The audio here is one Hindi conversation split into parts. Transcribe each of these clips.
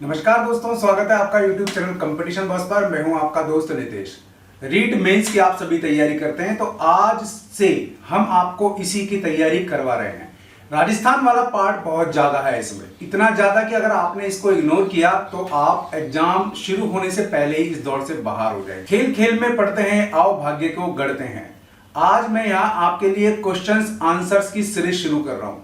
नमस्कार दोस्तों, स्वागत है आपका YouTube चैनल कंपटीशन बस पर। मैं हूं आपका दोस्त नितेश। रीट मेंस की आप सभी तैयारी करते हैं, तो आज से हम आपको इसी की तैयारी करवा रहे हैं। राजस्थान वाला पार्ट बहुत ज्यादा है, इसमें इतना ज्यादा कि अगर आपने इसको इग्नोर किया तो आप एग्जाम शुरू होने से पहले ही इस दौड़ से बाहर हो जाए। खेल खेल में पढ़ते हैं, आओ भाग्य को गढ़ते हैं। आज मैं यहाँ आपके लिए क्वेश्चंस आंसर्स की सीरीज शुरू कर रहा हूं।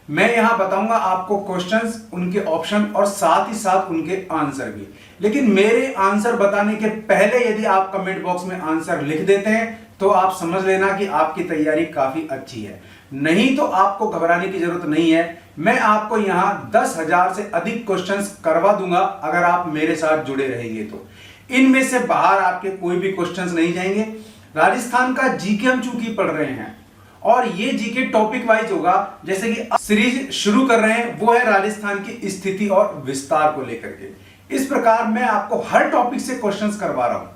मैं यहां बताऊंगा आपको क्वेश्चंस, उनके ऑप्शन और साथ ही साथ उनके आंसर भी। लेकिन मेरे आंसर बताने के पहले यदि आप कमेंट बॉक्स में आंसर लिख देते हैं तो आप समझ लेना कि आपकी तैयारी काफी अच्छी है। नहीं तो आपको घबराने की जरूरत नहीं है। मैं आपको यहां 10,000 से अधिक क्वेश्चंस करवा दूंगा अगर आप मेरे साथ जुड़े रहेंगे तो। इनमें से बाहर आपके कोई भी क्वेश्चंस नहीं जाएंगे। राजस्थान का जीके हम चूंकि पढ़ रहे हैं और ये जीके टॉपिक वाइज होगा। जैसे कि सीरीज शुरू कर रहे हैं वो है राजस्थान की स्थिति और विस्तार को लेकर के। इस प्रकार मैं आपको हर टॉपिक से क्वेश्चंस करवा रहा हूं।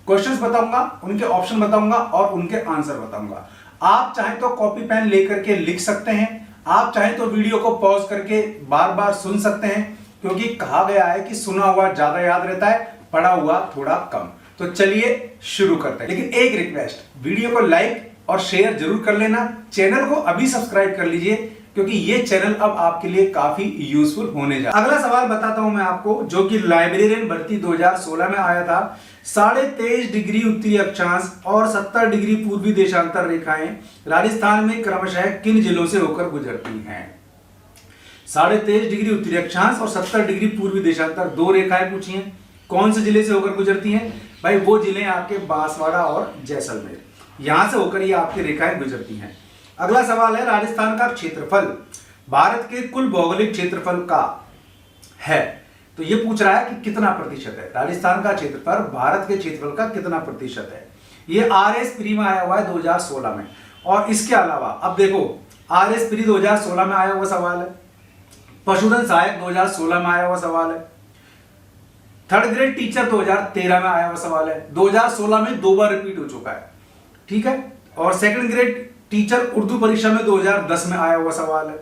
क्वेश्चंस बताऊंगा, उनके ऑप्शन बताऊंगा और उनके आंसर बताऊंगा। आप चाहें तो कॉपी पेन लेकर के लिख सकते हैं, आप चाहें तो वीडियो को पॉज करके बार बार सुन सकते हैं, क्योंकि कहा गया है कि सुना हुआ ज्यादा याद रहता है, पढ़ा हुआ थोड़ा कम। तो चलिए शुरू करते हैं। लेकिन एक रिक्वेस्ट, वीडियो को लाइक और शेयर जरूर कर लेना। चैनल को अभी सब्सक्राइब कर लीजिए, क्योंकि ये चैनल अब आपके लिए काफी यूजफुल होने जा रहा है। अगला सवाल बताता हूं मैं आपको, जो कि लाइब्रेरियन भर्ती 2016 में आया था। 23.5 डिग्री उत्तरी अक्षांश और 70 डिग्री पूर्वी देशांतर रेखाएं राजस्थान में क्रमशः किन जिलों से होकर गुजरती हैं? 23.5 डिग्री उत्तरी अक्षांश और 70 डिग्री पूर्वी देशांतर, दो रेखाएं पूछी हैं। कौन से जिले से होकर गुजरती हैं? भाई वो जिले आपके बांसवाड़ा और जैसलमेर, यहां से होकर ये आपकी रेखाएं गुजरती हैं। अगला सवाल है, राजस्थान का क्षेत्रफल भारत के कुल भौगोलिक क्षेत्रफल का है। तो ये पूछ रहा है कि कितना प्रतिशत है राजस्थान का क्षेत्रफल भारत के क्षेत्रफल का कितना प्रतिशत है। ये आरएस प्री में आया हुआ है 2016 में। और इसके अलावा अब देखो, आरएस प्री 2016 में आया हुआ सवाल है, पशुधन सहायक 2016 में आया हुआ सवाल है, थर्ड ग्रेड टीचर 2013 में आया हुआ सवाल है। 2016 में 2 बार रिपीट हो चुका है, ठीक है। और सेकंड ग्रेड टीचर उर्दू परीक्षा में 2010 में आया हुआ सवाल है,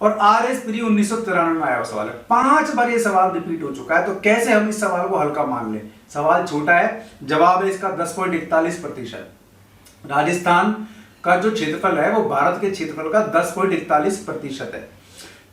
और आरएस प्री 1993 में आया हुआ सवाल है। 5 बार ये सवाल रिपीट हो चुका है। तो कैसे हम इस सवाल को हल्का मान लें? सवाल छोटा है, जवाब है इसका 10.41%। राजस्थान का जो क्षेत्रफल है वो भारत के क्षेत्रफल का 10.41% है।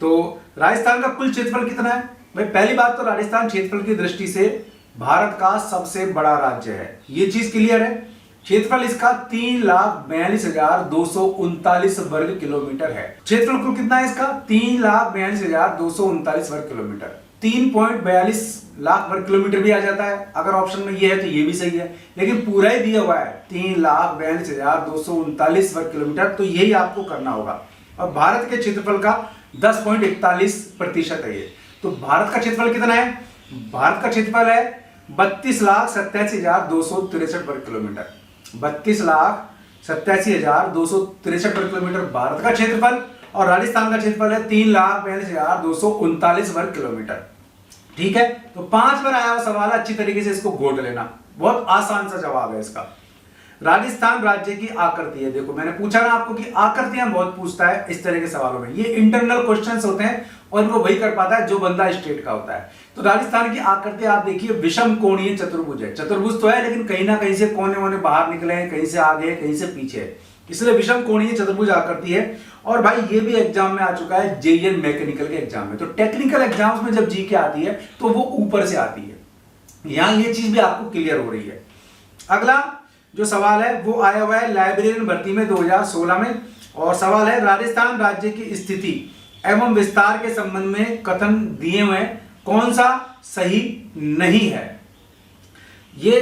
तो राजस्थान का कुल क्षेत्रफल कितना है? भाई पहली बात तो राजस्थान क्षेत्रफल की दृष्टि से भारत का सबसे बड़ा राज्य है, ये चीज क्लियर है। क्षेत्रफल इसका 3,42,239 वर्ग किलोमीटर है। क्षेत्रफल कुल कितना है इसका? 3,42,239 वर्ग किलोमीटर। 3.42 लाख वर्ग किलोमीटर भी आ जाता है, अगर ऑप्शन में ये है तो ये भी सही है। लेकिन पूरा ही दिया हुआ है 3,42,239 वर्ग किलोमीटर, तो यही आपको करना होगा। और भारत के क्षेत्रफल का 10.41% है ये। तो भारत का क्षेत्रफल कितना है? भारत का क्षेत्रफल है 32,87,263 वर्ग किलोमीटर। 32,87,263 वर्ग किलोमीटर भारत का क्षेत्रफल, और राजस्थान का क्षेत्रफल है 3,42,239 वर्ग किलोमीटर। ठीक है, तो 5 बार आया हुआ सवाल, अच्छी तरीके से इसको घोट लेना। बहुत आसान सा जवाब है इसका। राजस्थान राज्य की आकृति है। देखो मैंने पूछा ना आपको कि आकृतियां बहुत पूछता है इस तरह के सवालों में। ये इंटरनल क्वेश्चंस होते हैं और इनको वही कर पाता है जो बंदा स्टेट का होता है। तो राजस्थान की आकृति आप देखिए, विषम कोणीय चतुर्भुज है। चतुर्भुज तो है, लेकिन कहीं ना कहीं से कोने वोने बाहर निकले हैं, कहीं से आगे है, कहीं से पीछे है, इसलिए विषम कोणीय चतुर्भुज आकृति है। और भाई ये भी एग्जाम में आ चुका है, जेईएन मैकेनिकल के एग्जाम में। तो टेक्निकल एग्जाम्स में जब जीके आती है तो वो ऊपर से आती है। यहां ये चीज भी आपको क्लियर हो रही है। अगला जो सवाल है वो आया हुआ है लाइब्रेरियन भर्ती में 2016 में, और सवाल है, राजस्थान राज्य की स्थिति एवं विस्तार के संबंध में कथन दिए हुए कौन सा सही नहीं है? ये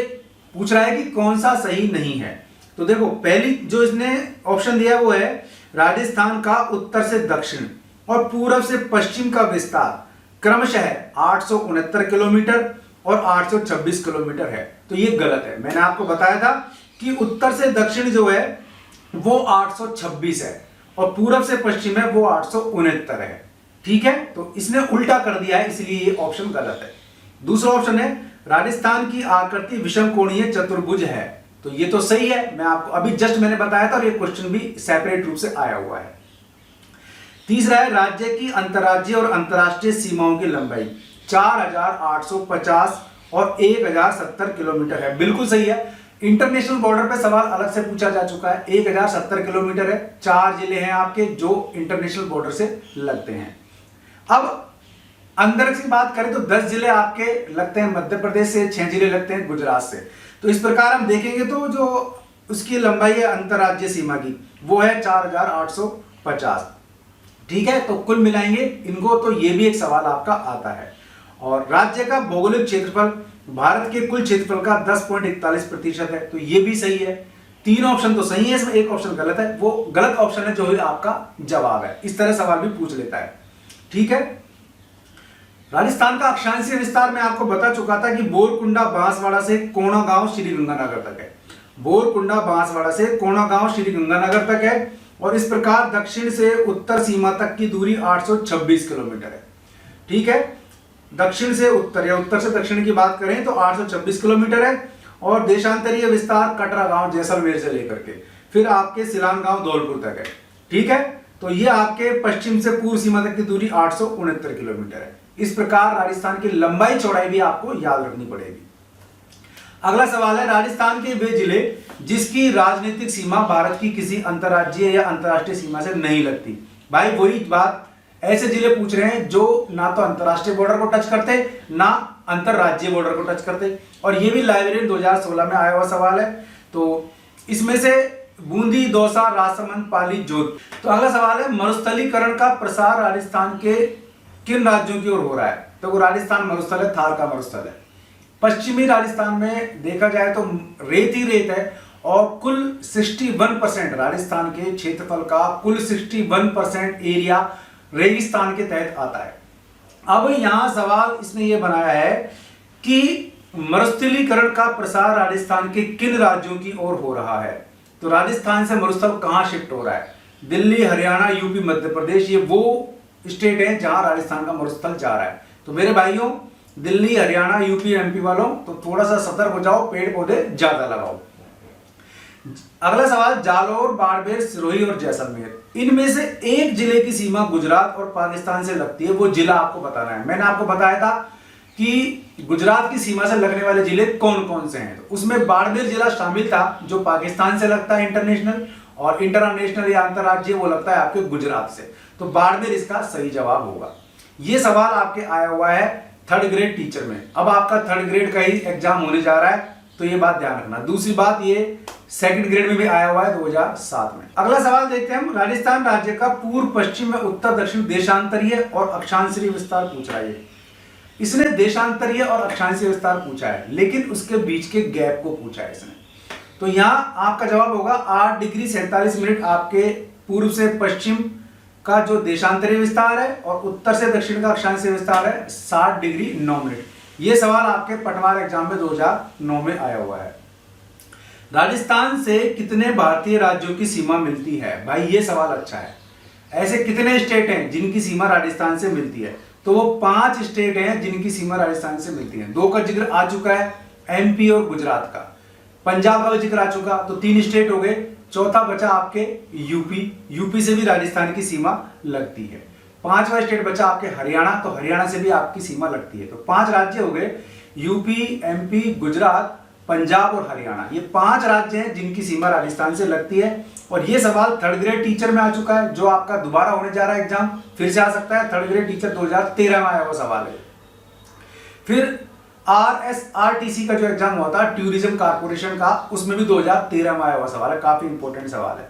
पूछ रहा है कि कौन सा सही नहीं है। तो देखो पहली जो इसने ऑप्शन दिया वो है, राजस्थान का उत्तर से दक्षिण और पूर्व से पश्चिम का विस्तार क्रमशः 869 किलोमीटर और 826 किलोमीटर है। तो ये गलत है। मैंने आपको बताया था कि उत्तर से दक्षिण जो है वो 826 है और पूरब से पश्चिम है वो 869 है। ठीक है, तो इसने उल्टा कर दिया है, इसलिए ये ऑप्शन गलत है। दूसरा ऑप्शन है, राजस्थान की आकृति विषम कोणीय चतुर्भुज है। तो ये तो सही है, मैं आपको अभी जस्ट मैंने बताया था और ये क्वेश्चन भी सेपरेट रूप से आया हुआ है। तीसरा है, राज्य की अंतर्राज्यीय और अंतर्राष्ट्रीय सीमाओं की लंबाई 4850 और 1070 किलोमीटर है। बिल्कुल सही है। इंटरनेशनल बॉर्डर पे सवाल अलग से पूछा जा चुका है। 1070 किलोमीटर है। 4 जिले हैं आपके जो इंटरनेशनल बॉर्डर से लगते हैं। अब अंदर की बात करें तो 10 जिले आपके लगते हैं मध्य प्रदेश से, 6 जिले लगते हैं गुजरात से। तो इस प्रकार हम देखेंगे तो जो उसकी लंबाई है अंतरराज्यीय सीमा की वो है 4850। ठीक है, तो कुल मिलाएंगे इनको तो ये भी एक सवाल आपका आता है। और राज्य का भौगोलिक क्षेत्रफल भारत के कुल क्षेत्रफल का 10.41% है। तो ये भी सही है। 3 ऑप्शन तो सही है, इसमें एक ऑप्शन गलत है, वो गलत ऑप्शन है जो ही आपका जवाब है। इस तरह सवाल भी पूछ लेता है। ठीक है, राजस्थान का अक्षांशीय विस्तार मैं आपको बता चुका था कि बोरकुंडा बांसवाड़ा से कोणागांव श्री गंगानगर तक है। बोरकुंडा बांसवाड़ा से कोणागांव श्री गंगानगर तक है। और इस प्रकार दक्षिण से उत्तर सीमा तक की दूरी 826 किलोमीटर है। ठीक है, दक्षिण से उत्तर या उत्तर से दक्षिण की बात करें तो 826 किलोमीटर है। और देशांतरीय विस्तार कटरा गांव जैसलमेर से लेकर के फिर आपके सिलान गांव धौलपुर तक है। ठीक है, तो ये आपके पश्चिम से पूर्व सीमा तक की दूरी 869 किलोमीटर है। इस प्रकार राजस्थान की लंबाई चौड़ाई भी आपको याद रखनी पड़ेगी। अगला सवाल है, राजस्थान के वे जिले जिसकी राजनीतिक सीमा भारत की किसी अंतर्राज्यीय या अंतर्राष्ट्रीय सीमा से नहीं लगती। भाई वही बात, ऐसे जिले पूछ रहे हैं जो ना तो अंतर्राष्ट्रीय बॉर्डर को टच करते ना अंतर्राज्यीय बॉर्डर को टच करते। और ये भी लाइब्रेरी 2016 में आया हुआ सवाल है। तो इसमें से बूंदी, दौसा, राजसमंद, पाली, जोधपुर। तो अगला सवाल है, मरुस्थलीकरण का प्रसार राजस्थान के किन राज्यों की ओर हो रहा है? तो वो राजस्थान मरुस्थल है, थार का मरुस्थल है। पश्चिमी राजस्थान में देखा जाए तो रेत ही रेत है। और कुल 61% राजस्थान के क्षेत्रफल का कुल 61% एरिया रेगिस्तान के तहत आता है। अब यहां सवाल इसने ये बनाया है कि मरुस्थलीकरण का प्रसार राजस्थान के किन राज्यों की ओर हो रहा है। तो राजस्थान से मरुस्थल कहां शिफ्ट हो रहा है? दिल्ली, हरियाणा, यूपी, मध्य प्रदेश, ये वो स्टेट है जहां राजस्थान का मरुस्थल जा रहा है। तो मेरे भाइयों, दिल्ली, हरियाणा, यूपी, एमपी वालों तो थोड़ा सा सतर्क हो जाओ, पेड़ पौधे ज्यादा लगाओ। अगला सवाल, जालौर, बाड़मेर, सिरोही और जैसलमेर, इनमें से एक जिले की सीमा गुजरात और पाकिस्तान से लगती है। वो जिला आपको बताना है। मैंने आपको बताया था कि गुजरात की सीमा से लगने वाले जिले कौन कौन से हैं। तो उसमें बाड़मेर जिला शामिल था जो पाकिस्तान से लगता है इंटरनेशनल, और इंटरनेशनल या अंतरराज्यीय वो लगता है आपके गुजरात से। तो बाड़मेर इसका सही जवाब होगा। ये सवाल आपके आया हुआ है 3rd ग्रेड टीचर में। अब आपका 3rd ग्रेड का ही एग्जाम होने जा रहा है, तो ये बात ध्यान रखना। दूसरी बात, ये 2nd ग्रेड में भी आया हुआ है 2007 में। अगला सवाल देखते हैं हम, राजस्थान राज्य का पूर्व, पश्चिम में उत्तर, दक्षिण, देशांतरीय और अक्षांशीय विस्तार पूछ रहा है। इसने देशांतरीय और अक्षांशीय विस्तार पूछा है, लेकिन उसके बीच के गैप को पूछा है इसने। तो यहां आपका जवाब होगा 8 डिग्री 47 मिनट आपके पूर्व से पश्चिम का जो देशांतरीय विस्तार है, और उत्तर से दक्षिण का अक्षांशीय विस्तार है 60 डिग्री 9 मिनट। यह सवाल आपके पटवार एग्जाम में 2009 में आया हुआ है। राजस्थान से कितने भारतीय राज्यों की सीमा मिलती है? भाई ये सवाल अच्छा है। ऐसे कितने स्टेट हैं जिनकी सीमा राजस्थान से मिलती है? तो वो 5 स्टेट हैं जिनकी सीमा राजस्थान से मिलती है। 2 का जिक्र आ चुका है, एमपी और गुजरात का। पंजाब का जिक्र आ चुका, तो 3 स्टेट हो गए। चौथा बचा आपके यूपी, यूपी से भी राजस्थान की सीमा लगती है। 5वां स्टेट बचा आपके हरियाणा, तो हरियाणा से भी आपकी सीमा लगती है। तो 5 राज्य हो गए, यूपी, एमपी, गुजरात, पंजाब और हरियाणा। ये 5 राज्य हैं जिनकी सीमा राजस्थान से लगती है। और ये सवाल 3rd ग्रेड टीचर में आ चुका है, जो आपका दोबारा होने जा रहा है एग्जाम, फिर से आ सकता है। 3rd ग्रेड टीचर 2013 में आया हुआ सवाल है। फिर RSRTC का जो एग्जाम हुआ था टूरिज्म कारपोरेशन का, उसमें भी 2013 में आया हुआ सवाल है। काफी इंपॉर्टेंट सवाल है।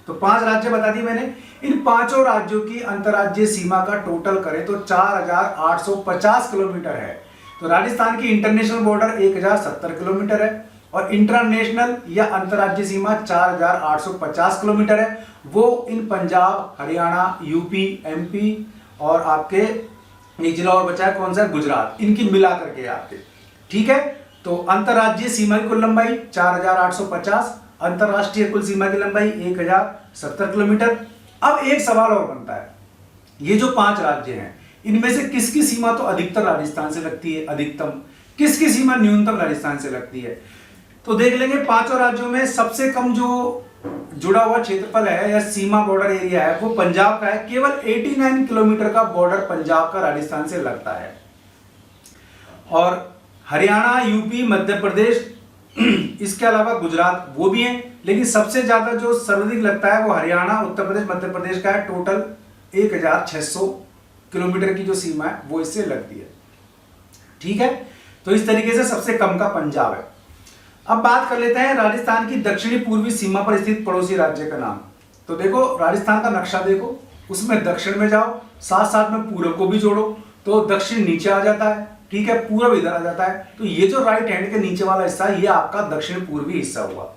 तो 5 राज्य बता दिए मैंने। इन 5 राज्यों की अंतर्राज्यीय सीमा का टोटल करें तो 4850 किलोमीटर है। तो राजस्थान की इंटरनेशनल बॉर्डर 1070 किलोमीटर है, और इंटरनेशनल या अंतर्राज्यीय सीमा 4850 किलोमीटर है। वो इन पंजाब, हरियाणा, यूपी, एमपी और आपके एक जिला और बचा है कौन सा, गुजरात, इनकी मिला करके आपके। ठीक है, तो अंतर्राज्यीय सीमा की कुल लंबाई 4850, अंतर्राष्ट्रीय कुल सीमा की लंबाई 1070 किलोमीटर। अब एक सवाल और बनता है, ये जो 5 राज्य हैं इनमें से किसकी सीमा तो अधिकतर राजस्थान से लगती है, अधिकतम, किसकी सीमा न्यूनतम राजस्थान से लगती है? तो देख लेंगे 5 राज्यों में सबसे कम जो जुड़ा हुआ क्षेत्रफल है या सीमा बॉर्डर एरिया है वो पंजाब का है। केवल 89 किलोमीटर का बॉर्डर पंजाब का राजस्थान से लगता है। और हरियाणा, यूपी, मध्य प्रदेश, इसके अलावा गुजरात वो भी हैं, लेकिन सबसे ज्यादा जो सर्वाधिक लगता है वो हरियाणा, उत्तर प्रदेश, मध्य प्रदेश का है। टोटल 1600 किलोमीटर की जो सीमा है वो इससे लगती है। ठीक है, तो इस तरीके से सबसे कम का पंजाब है। अब बात कर लेते हैं राजस्थान की दक्षिणी पूर्वी सीमा पर स्थित पड़ोसी राज्य का नाम। तो देखो राजस्थान का नक्शा देखो, उसमें दक्षिण में जाओ, साथ साथ में पूर्व को भी जोड़ो, तो दक्षिण नीचे आ जाता है। ठीक है, पूर्व इधर आ जाता है, तो ये जो राइट हैंड के नीचे वाला हिस्सा है ये आपका दक्षिण पूर्वी हिस्सा हुआ।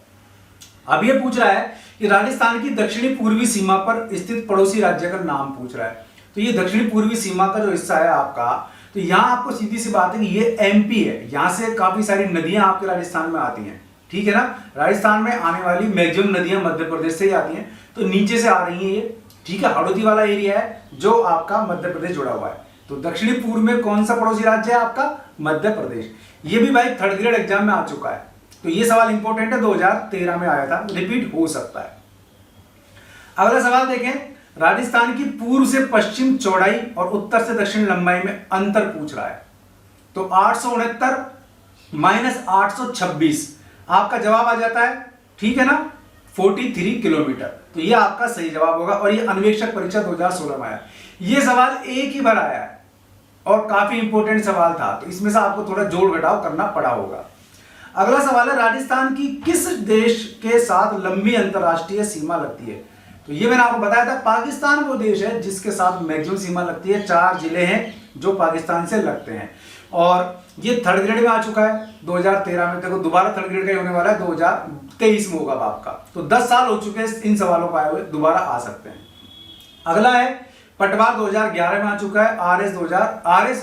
अब ये पूछ रहा है कि राजस्थान की दक्षिणी पूर्वी सीमा पर स्थित पड़ोसी राज्य का नाम पूछ रहा है। तो ये दक्षिणी पूर्वी सीमा का जो हिस्सा है आपका, तो यहां आपको सीधी सी बात है कि ये एमपी है, यहां से काफी सारी नदियां आपके राजस्थान में आती हैं। ठीक है ना, राजस्थान में आने वाली मैक्सिमम नदियां मध्य प्रदेश से ही आती हैं, तो नीचे से आ रही हैं ये। ठीक है, हड़ौती वाला एरिया है जो आपका मध्य प्रदेश जुड़ा हुआ है। तो दक्षिणी पूर्व में कौन सा पड़ोसी राज्य है आपका? मध्य प्रदेश। ये भी भाई थर्ड ग्रेड एग्जाम में आ चुका है, तो ये सवाल इंपॉर्टेंट है, 2013 में आया था, रिपीट हो सकता है। अगला सवाल देखें, राजस्थान की पूर्व से पश्चिम चौड़ाई और उत्तर से दक्षिण लंबाई में अंतर पूछ रहा है। तो 869 माइनस 826 आपका जवाब आ जाता है। ठीक है ना, 43 किलोमीटर। तो ये आपका सही जवाब होगा, और ये अन्वेषक परीक्षा 2016 में आया। ये सवाल एक ही बार आया है और काफी इंपॉर्टेंट सवाल था, तो इसमें से आपको थोड़ा जोड़ घटाव करना पड़ा होगा। अगला सवाल है, राजस्थान की किस देश के साथ लंबी अंतरराष्ट्रीय सीमा लगती है? तो ये मैंने आपको बताया था, पाकिस्तान वो देश है जिसके साथ मैक्सिमम सीमा लगती है। 4 जिले हैं जो पाकिस्तान से लगते हैं, और ये थर्ड ग्रेड में आ चुका है 2013 में। देखो दोबारा थर्ड ग्रेड का ही होने वाला है, 2023 में होगा आपका। तो 10 साल हो चुके हैं इन सवालों को आए हुए, दोबारा आ सकते हैं। अगला है, पटवार 2011 में आ चुका है, आरएस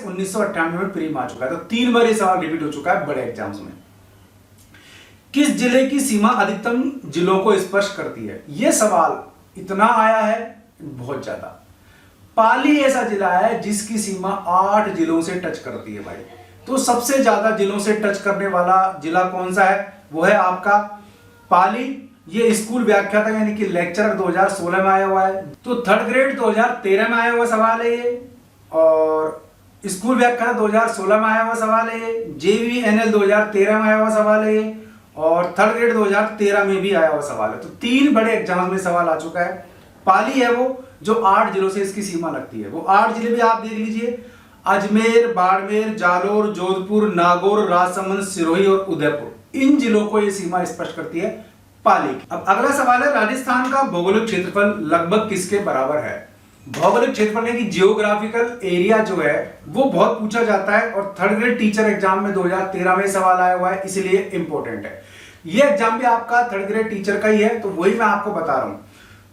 1998 में प्री में आ चुका है। तो 3 बार ये सवाल रिपीट हो चुका है बड़े एग्जाम्स में। किस जिले की सीमा अधिकतम जिलों को स्पर्श करती है? यह सवाल इतना आया है बहुत ज्यादा। पाली ऐसा जिला है जिसकी सीमा 8 जिलों से टच करती है भाई। तो सबसे ज्यादा जिलों से टच करने वाला जिला कौन सा है? वो है आपका पाली। ये स्कूल व्याख्याता यानी कि लेक्चरर 2016 में आया हुआ है। तो थर्ड ग्रेड 2013 में आया हुआ सवाल है ये, और स्कूल व्याख्याता 2016 में आया हुआ सवाल है ये, JVNL 2013 में आया हुआ सवाल है ये, और थर्ड ग्रेड 2013 में भी आया हुआ सवाल है। तो 3 बड़े एग्जाम में सवाल आ चुका है। पाली है वो जो 8 जिलों से इसकी सीमा लगती है। वो 8 जिले भी आप देख लीजिए, अजमेर, बाड़मेर, जालोर, जोधपुर, नागौर, राजसमंद, सिरोही और उदयपुर। इन जिलों को ये सीमा स्पर्श करती है पाली। अब अगला सवाल है, राजस्थान का भौगोलिक क्षेत्रफल लगभग किसके बराबर है? भौगोलिक क्षेत्रफल यानी कि जियोग्राफिकल एरिया जो है वो बहुत पूछा जाता है, और थर्ड ग्रेड टीचर एग्जाम में 2013 में सवाल आया हुआ है, इसलिए इंपॉर्टेंट है। ये एग्जाम भी आपका थर्ड ग्रेड टीचर का ही है, तो वही मैं आपको बता रहा हूं।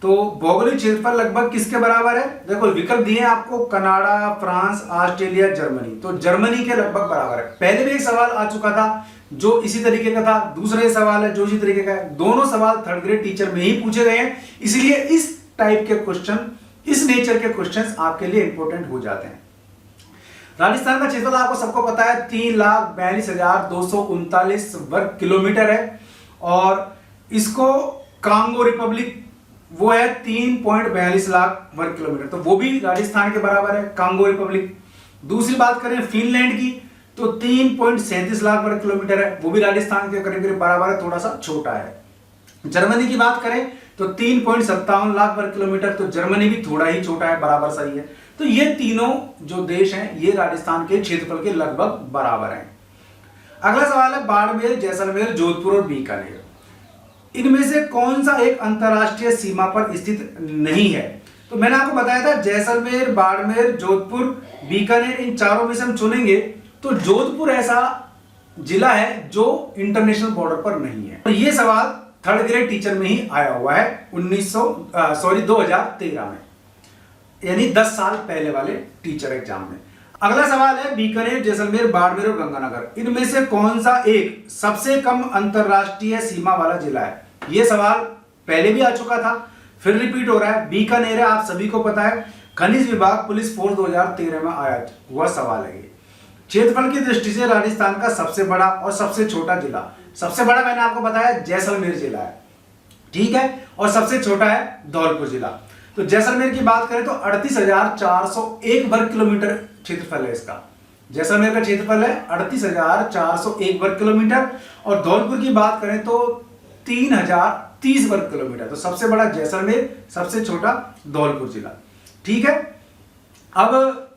तो भौगोलिक क्षेत्रफल लगभग किसके बराबर है? देखो विकल्प दिए हैं आपको, कनाडा, फ्रांस, ऑस्ट्रेलिया, जर्मनी। तो जर्मनी के लगभग बराबर है। पहले भी एक सवाल आ चुका था जो इसी तरीके का था, दूसरा सवाल है जो इसी तरीके का है। दोनों सवाल थर्ड ग्रेड टीचर में ही पूछे गए हैं, इसलिए इस टाइप के क्वेश्चन, इस नेचर के क्वेश्चंस आपके लिए इंपॉर्टेंट हो जाते हैं। राजस्थान का क्षेत्रफल आपको सबको पता है 3,42,239 वर्ग किलोमीटर है, और इसको कांगो रिपब्लिक वो है 3.42 लाख वर्ग किलोमीटर, तो वो भी राजस्थान के बराबर है कांगो रिपब्लिक। दूसरी बात करें फिनलैंड की, तो 3.37 लाख वर्ग किलोमीटर है, वो भी राजस्थान के करीब करीब बराबर है, थोड़ा सा छोटा है। जर्मनी की बात करें तो 3.57 लाख वर्ग किलोमीटर, तो जर्मनी भी थोड़ा ही छोटा है, बराबर सही है। तो ये तीनों जो देश हैं ये राजस्थान के क्षेत्रफल के लगभग बराबर हैं। अगला सवाल है, बाड़मेर, जैसलमेर, जोधपुर और बीकानेर, इनमें से कौन सा एक अंतरराष्ट्रीय सीमा पर स्थित नहीं है? तो मैंने आपको बताया था जैसलमेर, बाड़मेर, जोधपुर, बीकानेर, इन चारों में से हम चुनेंगे तो जोधपुर ऐसा जिला है जो इंटरनेशनल बॉर्डर पर नहीं है। तो ये सवाल थर्ड ग्रेड टीचर में ही आया हुआ है 2013 में, यानी 10 साल पहले वाले टीचर एग्जाम में। अगला सवाल है, बीकानेर, जैसलमेर, बाड़मेर और गंगानगर, इनमें से कौन सा एक सबसे कम अंतरराष्ट्रीय सीमा वाला जिला है? यह सवाल पहले भी आ चुका था, फिर रिपीट हो रहा है। बीकानेर है, आप सभी को पता है, खनिज विभाग पुलिस फोर्स 2013 में आया हुआ सवाल है। क्षेत्रफल की दृष्टि से राजस्थान का सबसे बड़ा और सबसे छोटा जिला, सबसे बड़ा मैंने आपको बताया जैसलमेर जिला है, ठीक है, और सबसे छोटा है धौलपुर जिला। तो जैसलमेर की बात करें तो 38,401 वर्ग किलोमीटर क्षेत्रफल है इसका, जैसलमेर का क्षेत्रफल है 38,401 वर्ग किलोमीटर और धौलपुर की बात करें तो 3,030 वर्ग किलोमीटर। तो सबसे बड़ा जैसलमेर, सबसे छोटा धौलपुर जिला। ठीक है, अब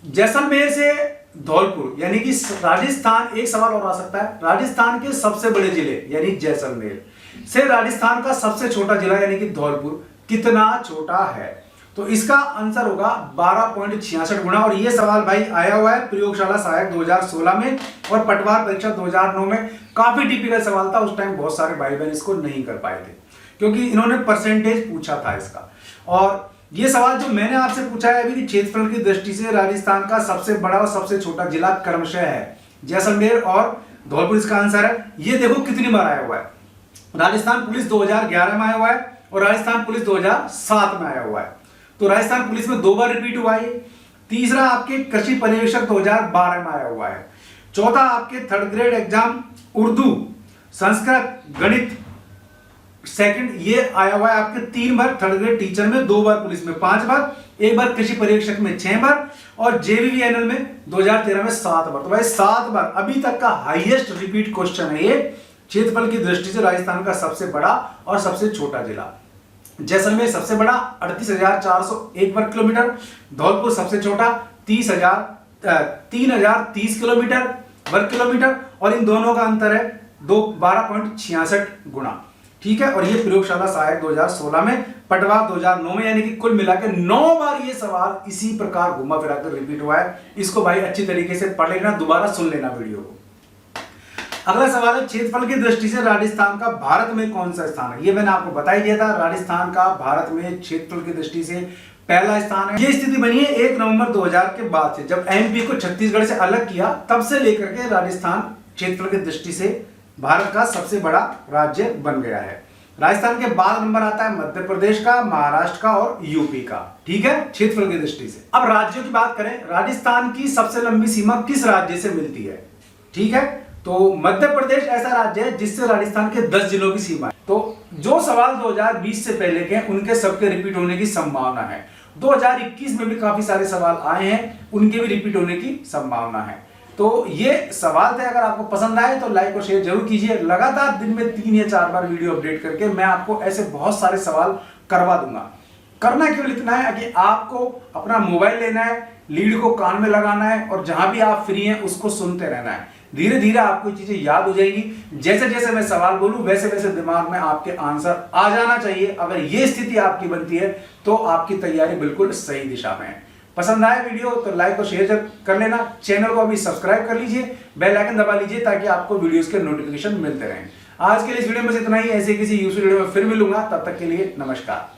जैसलमेर से धौलपुर यानी कि राजस्थान, एक सवाल और आ सकता है, राजस्थान के सबसे बड़े जिले यानी जैसलमेर से राजस्थान का सबसे छोटा जिला यानी कि धौलपुर कितना छोटा है? तो इसका आंसर होगा 12.66 गुना। और ये सवाल भाई आया हुआ है प्रयोगशाला सहायक 2016 में और पटवार परीक्षा 2009 में। काफी टिपिकल सवाल था, उस टाइम बहुत सारे भाई बहन इसको नहीं कर पाए थे क्योंकि इन्होंने परसेंटेज पूछा था इसका। और ये सवाल जो मैंने आपसे पूछा है अभी कि क्षेत्रफल की दृष्टि से राजस्थान का सबसे बड़ा और सबसे छोटा जिला क्रमशः है जैसलमेर और धौलपुर, इसका आंसर है। ये देखो कितनी बार आया हुआ है, राजस्थान पुलिस 2011 में आया हुआ है और राजस्थान पुलिस 2007 में आया हुआ है। तो राजस्थान पुलिस में 2 बार रिपीट हुआ है। तीसरा आपके कृषि पर्यवेक्षक 2012 में आया हुआ है। चौथा आपके 3rd grade exam Urdu, Sanskrit, गणित सेकंड ये आया हुआ है आपके 3 बार। 3rd ग्रेड टीचर में 2 बार, पुलिस में 5 बार, 1 बार कृषि पर्यवेक्षक में 6 बार और जेवीवीएनएल में 2013 में 7 बार। तो भाई 7 बार अभी तक का हाईएस्ट रिपीट क्वेश्चन है ये। क्षेत्रफल की दृष्टि से राजस्थान का सबसे बड़ा और सबसे छोटा जिला जैसलमेर सबसे बड़ा 38,401 वर्ग किलोमीटर, धौलपुर सबसे छोटा 3,030 किलोमीटर वर्ग किलोमीटर और इन दोनों का अंतर है 12.66 गुना। ठीक है, और ये प्रयोगशाला सहायक 2016 में, पटवार 2009 में, यानी कि कुल मिलाकर 9 बार ये सवाल इसी प्रकार घुमा फिराकर रिपीट हुआ है। इसको भाई अच्छी तरीके से पढ़ लेना, दोबारा सुन लेना वीडियो को। अगला सवाल है क्षेत्रफल की दृष्टि से राजस्थान का भारत में कौन सा स्थान है? ये मैंने आपको बता ही दिया था, राजस्थान का भारत में क्षेत्रफल की दृष्टि से पहला स्थान है। ये स्थिति बनी है 1 नवंबर 2000 के बाद से, जब एमपी को छत्तीसगढ़ से अलग किया, तब से लेकर के राजस्थान क्षेत्रफल की दृष्टि से भारत का सबसे बड़ा राज्य बन गया है। राजस्थान के बाद नंबर आता है मध्य प्रदेश का, महाराष्ट्र का और यूपी का। ठीक है, क्षेत्रफल की दृष्टि से। अब राज्यों की बात करें, राजस्थान की सबसे लंबी सीमा किस राज्य से मिलती है? ठीक है, तो मध्य प्रदेश ऐसा राज्य है जिससे राजस्थान के 10 जिलों की सीमा है। तो जो सवाल 2020 से पहले के उनके सबके रिपीट होने की संभावना है। 2021 में भी काफी सारे सवाल आए हैं, उनके भी रिपीट होने की संभावना है। तो ये सवाल थे, अगर आपको पसंद आए तो लाइक और शेयर जरूर कीजिए। लगातार दिन में 3 या 4 बार वीडियो अपडेट करके मैं आपको ऐसे बहुत सारे सवाल करवा दूंगा। करना केवल इतना है कि आपको अपना मोबाइल लेना है, लीड को कान में लगाना है और जहां भी आप फ्री हैं उसको सुनते रहना है। धीरे धीरे आपको चीजें याद हो जाएगी। जैसे जैसे मैं सवाल बोलूं वैसे वैसे दिमाग में आपके आंसर आ जाना चाहिए। अगर ये स्थिति आपकी बनती है तो आपकी तैयारी बिल्कुल सही दिशा में है। पसंद आए वीडियो तो लाइक और शेयर कर लेना। चैनल को अभी सब्सक्राइब कर लीजिए, बेल आइकन दबा लीजिए ताकि आपको वीडियोस के नोटिफिकेशन मिलते रहें। आज के लिए इस वीडियो में इतना ही। ऐसे किसी यूजफुल वीडियो में फिर मिलूंगा, तब तक के लिए नमस्कार।